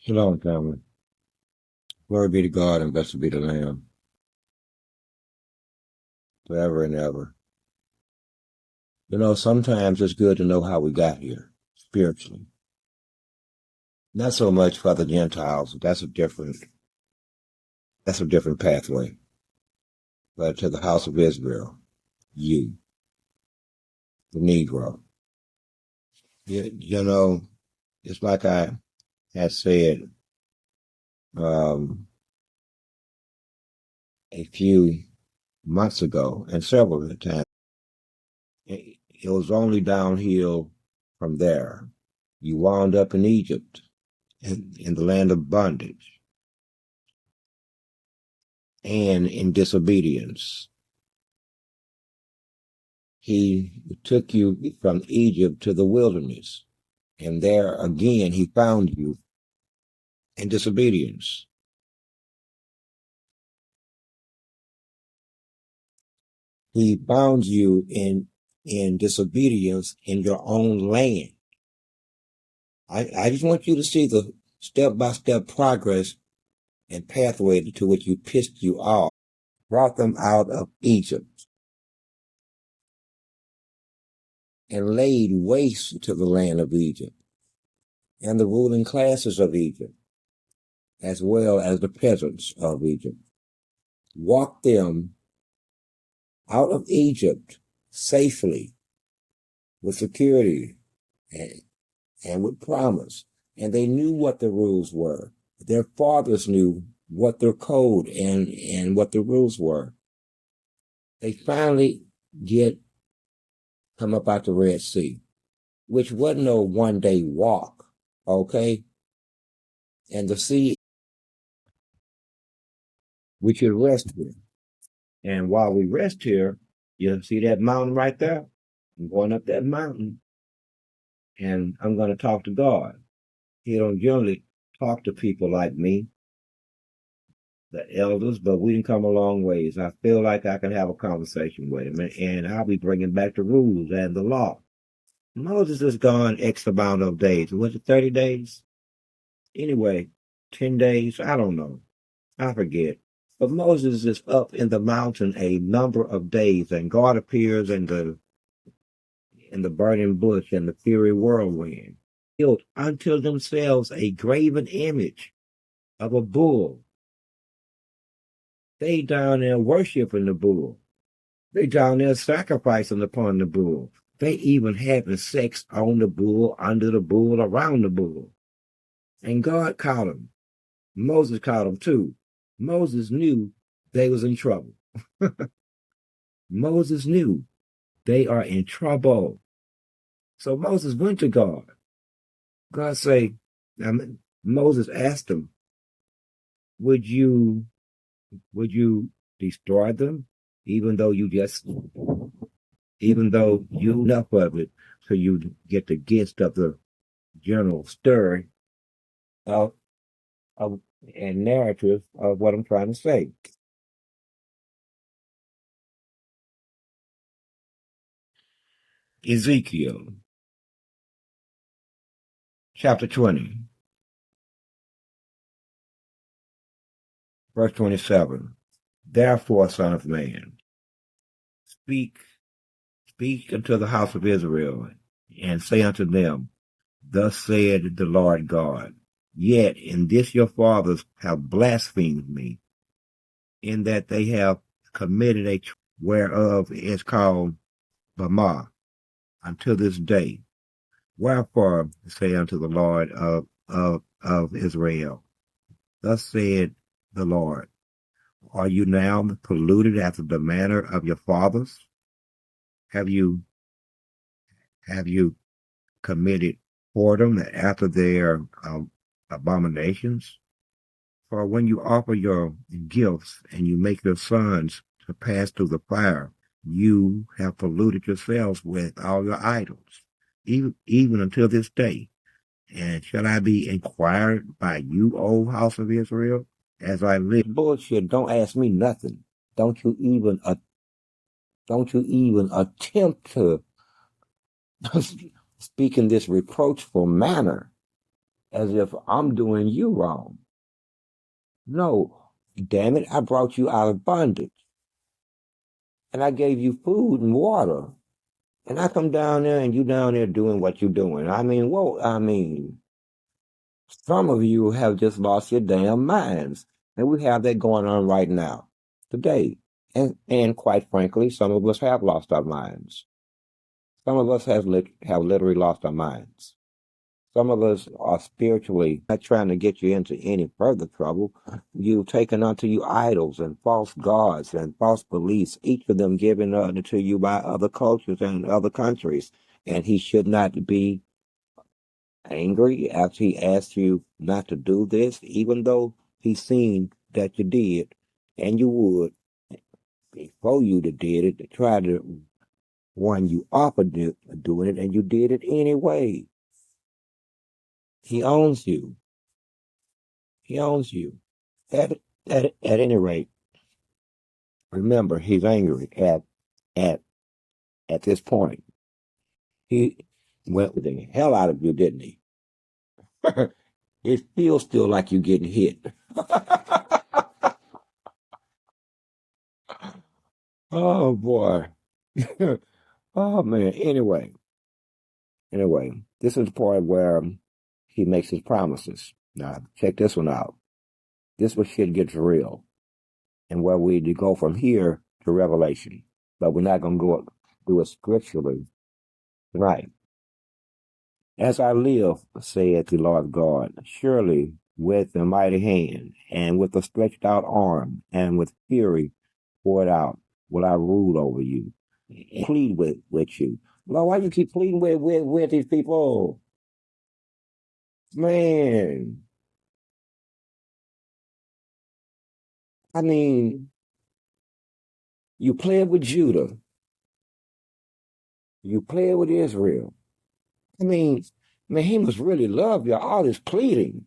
Shalom, family. Glory be to God and blessed be the Lamb, forever and ever. Sometimes it's good to know how we got here, spiritually. Not so much for the Gentiles, that's a different pathway. But to the house of Israel, you, the Negro. It's like I had said a few months ago, and several times, it was only downhill from there. You wound up in Egypt, in the land of bondage, and in disobedience. He took you from Egypt to the wilderness, and there again he found you in disobedience. He found you in disobedience in your own land. I just want you to see the step-by-step progress and pathway to which you pissed you off, brought them out of Egypt, and laid waste to the land of Egypt and the ruling classes of Egypt, as well as the peasants of Egypt. Walked them out of Egypt safely, with security and with promise. And they knew what the rules were. Their fathers knew what their code and what the rules were. They finally come up out the Red Sea, which wasn't no one-day walk, okay? And the sea, we should rest here. And while we rest here, you see that mountain right there? I'm going up that mountain, and I'm going to talk to God. He don't generally talk to people like me, the elders, but we didn't come a long ways. I feel like I can have a conversation with him, and I'll be bringing back the rules and the law. Moses is gone X amount of days. Was it 30 days? Anyway, 10 days? I don't know. I forget. But Moses is up in the mountain a number of days, and God appears in the burning bush and the fiery whirlwind. Built unto themselves a graven image of a bull. They down there worshiping the bull. They down there sacrificing upon the bull. They even having sex on the bull, under the bull, around the bull. And God caught them. Moses caught them too. Moses knew they was in trouble. Moses knew they are in trouble. So Moses went to God. God Moses asked him, would you destroy them, even though you enough of it, so you get the gist of the general story of and narrative of what I'm trying to say. Ezekiel chapter 20, verse 27. Therefore, son of man, speak unto the house of Israel, and say unto them, thus said the Lord God, yet in this your fathers have blasphemed me, in that they have committed a whereof is called Bamah until this day. Wherefore say unto the Lord of Israel, thus said the Lord, are you now polluted after the manner of your fathers? Have you committed whoredom after their abominations? For when you offer your gifts and you make your sons to pass through the fire, you have polluted yourselves with all your idols, even until this day. And shall I be inquired by you, O house of Israel, as I live? Bullshit! Don't ask me nothing. Don't you even attempt to speak in this reproachful manner as if I'm doing you wrong. No, damn it, I brought you out of bondage. And I gave you food and water. And I come down there and you down there doing what you're doing. Some of you have just lost your damn minds. And we have that going on right now, today. And quite frankly, some of us have lost our minds. Some of us have literally lost our minds. Some of us are spiritually not trying to get you into any further trouble. You've taken unto you idols and false gods and false beliefs, each of them given to you by other cultures and other countries. And he should not be angry after he asked you not to do this, even though he's seen that you did, and you would, before you did it, to try to warn you off of doing it, and you did it anyway. He owns you. He owns you. At any rate, remember he's angry at at this point. He went with the hell out of you, didn't he? It feels still like you're getting hit. Oh boy. Oh man. Anyway, this is the part where he makes his promises. Now check this one out. This where shit gets real, and where we go from here to Revelation. But we're not gonna go do it scripturally. Right. As I live, saith the Lord God, surely with a mighty hand, and with a stretched out arm, and with fury poured out, will I rule over you, and plead with you. Lord, why you keep pleading with these people? Man, I mean, you play with Judah, you play with Israel. I mean, man, he must really love you, all this pleading.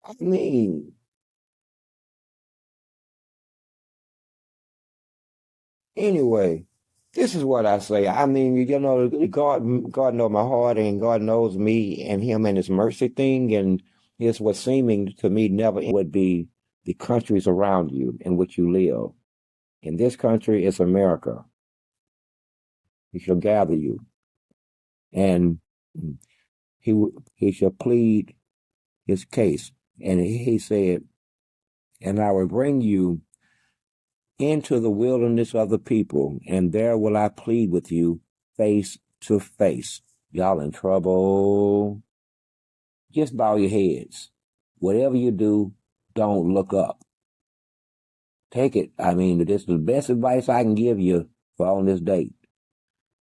I mean, anyway, this is what I say. I mean, God knows my heart, and God knows me and Him and His mercy thing, and it's what seeming to me never would be the countries around you in which you live. In this country, it's America. He shall gather you, and he shall plead his case, and he said, and I will bring you into the wilderness of the people, and there will I plead with you face to face. Y'all in trouble. Just bow your heads. Whatever you do, don't look up. Take it. I mean, this is the best advice I can give you for on this date.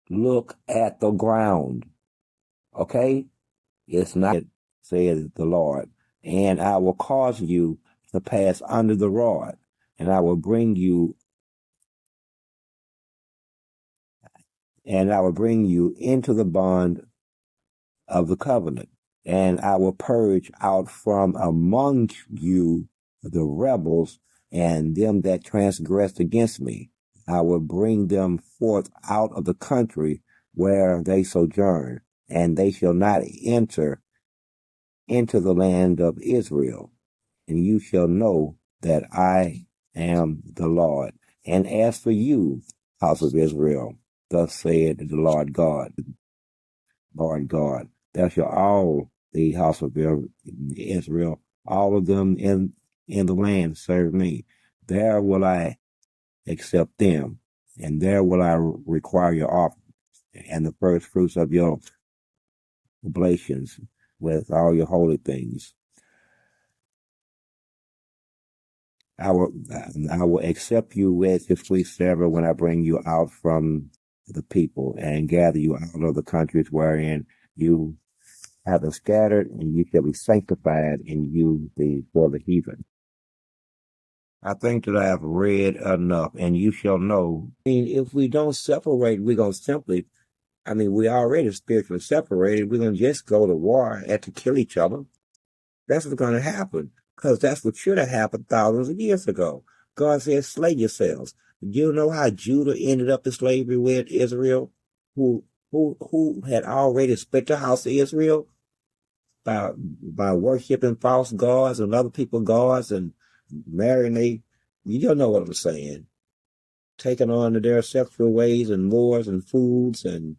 Look at the ground. Okay? It's not, says the Lord. And I will cause you to pass under the rod, and I will bring you into the bond of the covenant, and I will purge out from among you the rebels and them that transgressed against me. I will bring them forth out of the country where they sojourn, and they shall not enter into the land of Israel. And you shall know that I am the Lord. And as for you, house of Israel, thus said the Lord God, there shall all the house of Israel, all of them in the land serve me. There will I accept them, and there will I require your offering and the first fruits of your oblations with all your holy things. I will accept you as your sweet savor when I bring you out from the people and gather you out of the countries wherein you have been scattered, and you shall be sanctified in you for the heathen. I think that I have read enough, and you shall know. I mean, if we don't separate, we're going to simply, we already spiritually separated. We're going to just go to war and to kill each other. That's what's going to happen, because that's what should have happened thousands of years ago. God said, slay yourselves. Do you know how Judah ended up in slavery with Israel, who who had already split the house of Israel by worshiping false gods and other people's gods and marrying you don't know what I'm saying, taking on their sexual ways and mores and foods and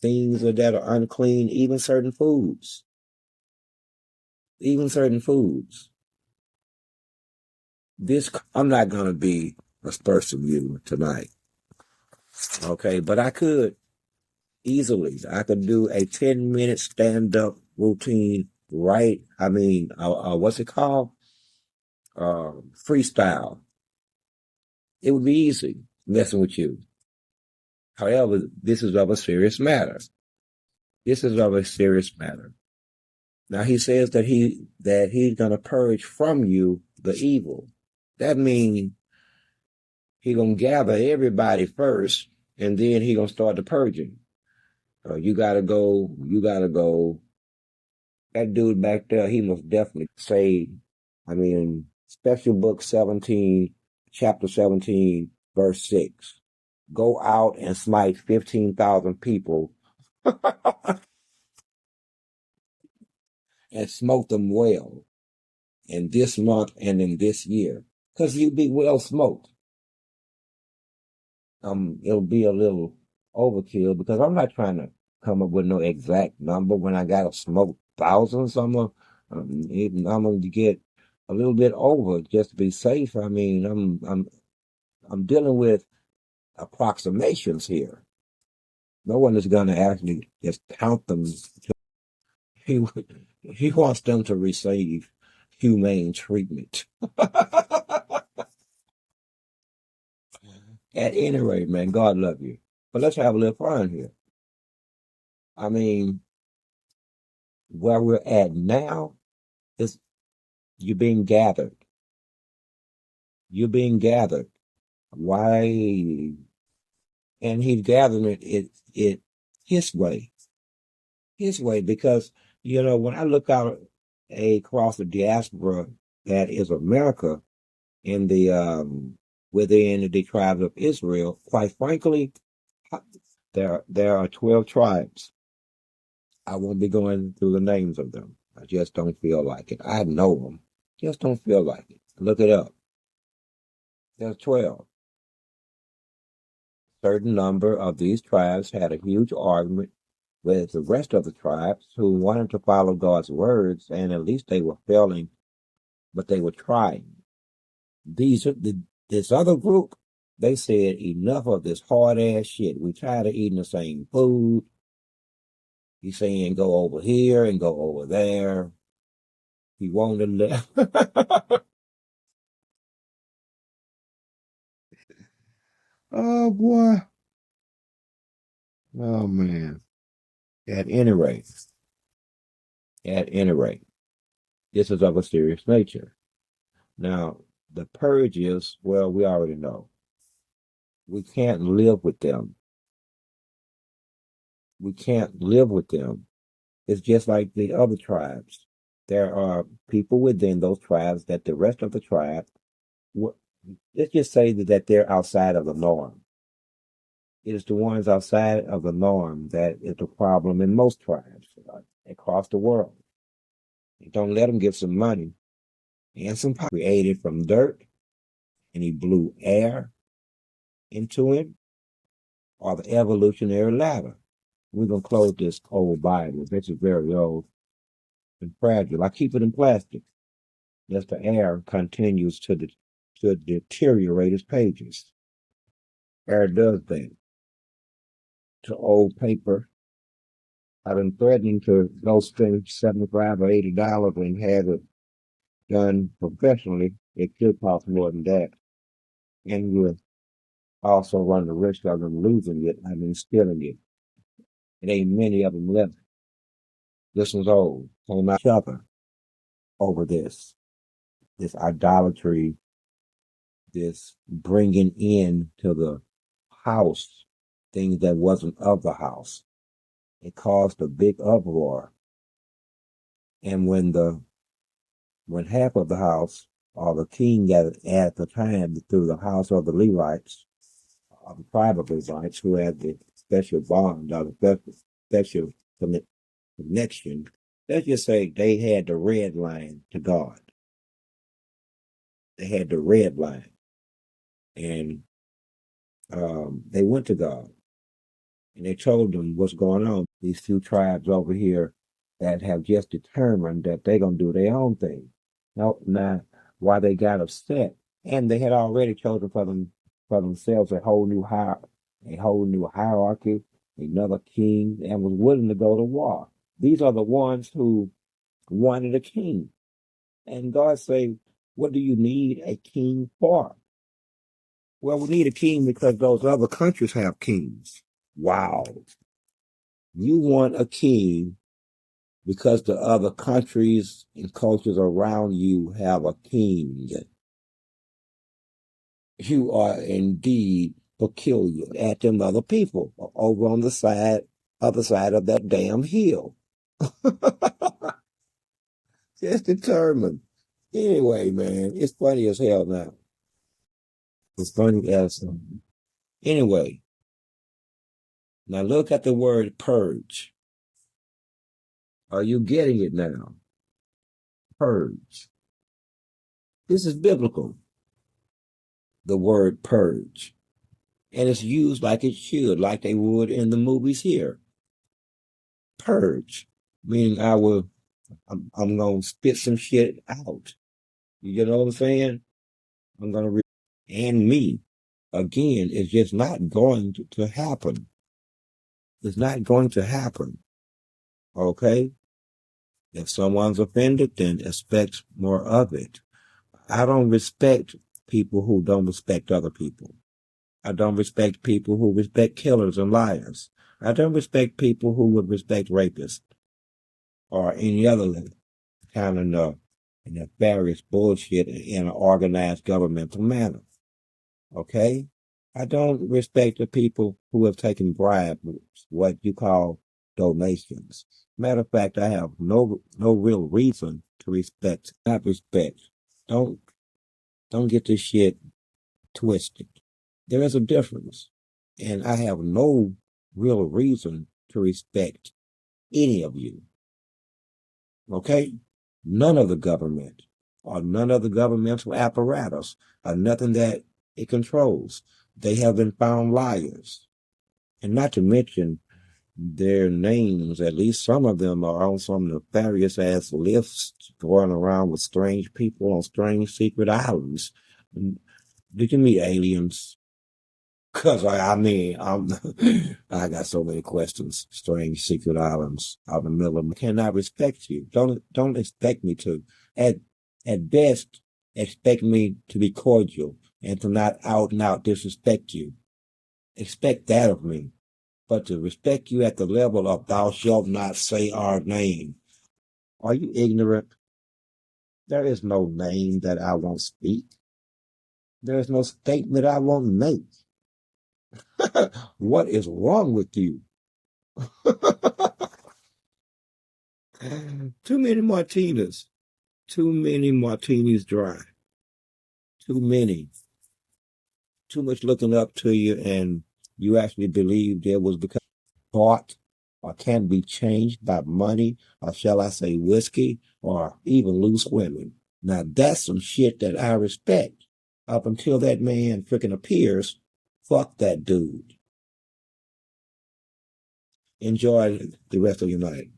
things that are unclean, even certain foods. Even certain foods. I'm not going to be aspersive you tonight, okay? But I could easily. I could do a 10-minute stand-up routine, right? I mean, what's it called? Freestyle. It would be easy messing with you. However, this is of a serious matter. This is of a serious matter. Now he says that he's gonna purge from you the evil. That means he's gonna gather everybody first, and then he's gonna start the purging. You gotta go. You gotta go. That dude back there, he must definitely say. I mean, Special Book 17, chapter 17, verse 6. Go out and smite 15,000 people and smote them well in this month and in this year. Because you be well smoked. It'll be a little overkill because I'm not trying to come up with no exact number when I got to smoke thousands. I'm gonna get a little bit over just to be safe. I mean, I'm dealing with approximations here. No one is gonna actually just count them. He he wants them to receive humane treatment. At any rate, man, God love you. But let's have a little fun here. I mean, where we're at now is you're being gathered. You're being gathered. Why? And he's gathering it his way. His way, because when I look out across the diaspora that is America in the within the tribes of Israel, quite frankly, there are 12 tribes. I won't be going through the names of them. I just don't feel like it. I know them. Just don't feel like it. Look it up. There's 12. Certain number of these tribes had a huge argument with the rest of the tribes who wanted to follow God's words, and at least they were failing, but they were trying. This other group, they said enough of this hard ass shit. We tired of eating the same food. He's saying go over here and go over there. He wanted to Oh boy. Oh man. At any rate, at any rate, this is of a serious nature. Now, the purge is, well, we already know. We can't live with them. We can't live with them. It's just like the other tribes. There are people within those tribes that the rest of the tribe, let's just say that they're outside of the norm. It is the ones outside of the norm that is the problem in most tribes across the world. Don't let them get some money and some power created from dirt, and he blew air into him, or the evolutionary ladder. We're going to close this old Bible. This is very old and fragile. I keep it in plastic as the air continues to deteriorate its pages. Air does that to old paper. I've been threatening to go spend $75 or $80 and have it done professionally. It could cost more than that. And you also run the risk of them losing it, stealing it. It ain't many of them left. This one's old. On each other over this idolatry, this bringing in to the house things that wasn't of the house. It caused a big uproar. And when half of the house, or the king at the time through the house of the Levites, or the tribe of Levites, who had the special bond or a special connection. Let's just say they had the red line to God. They had the red line, and they went to God and they told them what's going on. These few tribes over here that have just determined that they're gonna do their own thing. Now, why they got upset, and they had already chosen for themselves a whole new hierarchy, another king, and was willing to go to war. These are the ones who wanted a king, and God say, "What do you need a king for?" Well, we need a king because those other countries have kings. Wow. You want a king because the other countries and cultures around you have a king. You are indeed peculiar at them other people over on the other side of that damn hill. Just determined. Anyway, man, it's funny as hell now. It's funny as anyway. Now look at the word purge. Are you getting it now? Purge. This is biblical, the word purge. And it's used like it should, like they would in the movies here. Purge, meaning I'm going to spit some shit out. You know what I'm saying? I'm going to, and me. Again, it's just not going to happen. It's not going to happen. Okay? If someone's offended, then expect more of it. I don't respect people who don't respect other people. I don't respect people who respect killers and liars. I don't respect people who would respect rapists or any other kind of nefarious bullshit in an organized governmental manner. Okay? I don't respect the people who have taken bribes, what you call donations. Matter of fact, I have no real reason to respect, not respect. Don't don't get this shit twisted. There is a difference. And I have no real reason to respect any of you. Okay? None of the government or none of the governmental apparatus or nothing that it controls. They have been found liars. And not to mention their names, at least some of them are on some nefarious ass lists going around with strange people on strange secret islands. Did you meet aliens? Cause I mean, I got so many questions. Strange secret islands out in the middle of them. Cannot respect you. Don't expect me to. At at best, expect me to be cordial and to not out and out disrespect you. Expect that of me. But to respect you at the level of thou shalt not say our name. Are you ignorant? There is no name that I won't speak. There is no statement I won't make. What is wrong with you? Too many martinis. Too many martinis dry. Too many. Too much looking up to you, and you actually believe there was because bought or can be changed by money, or shall I say whiskey, or even loose women. Now that's some shit that I respect. Up until that man freaking appears, fuck that dude. Enjoy the rest of your night.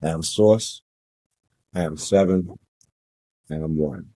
I am Source. I am 7. And I'm 1.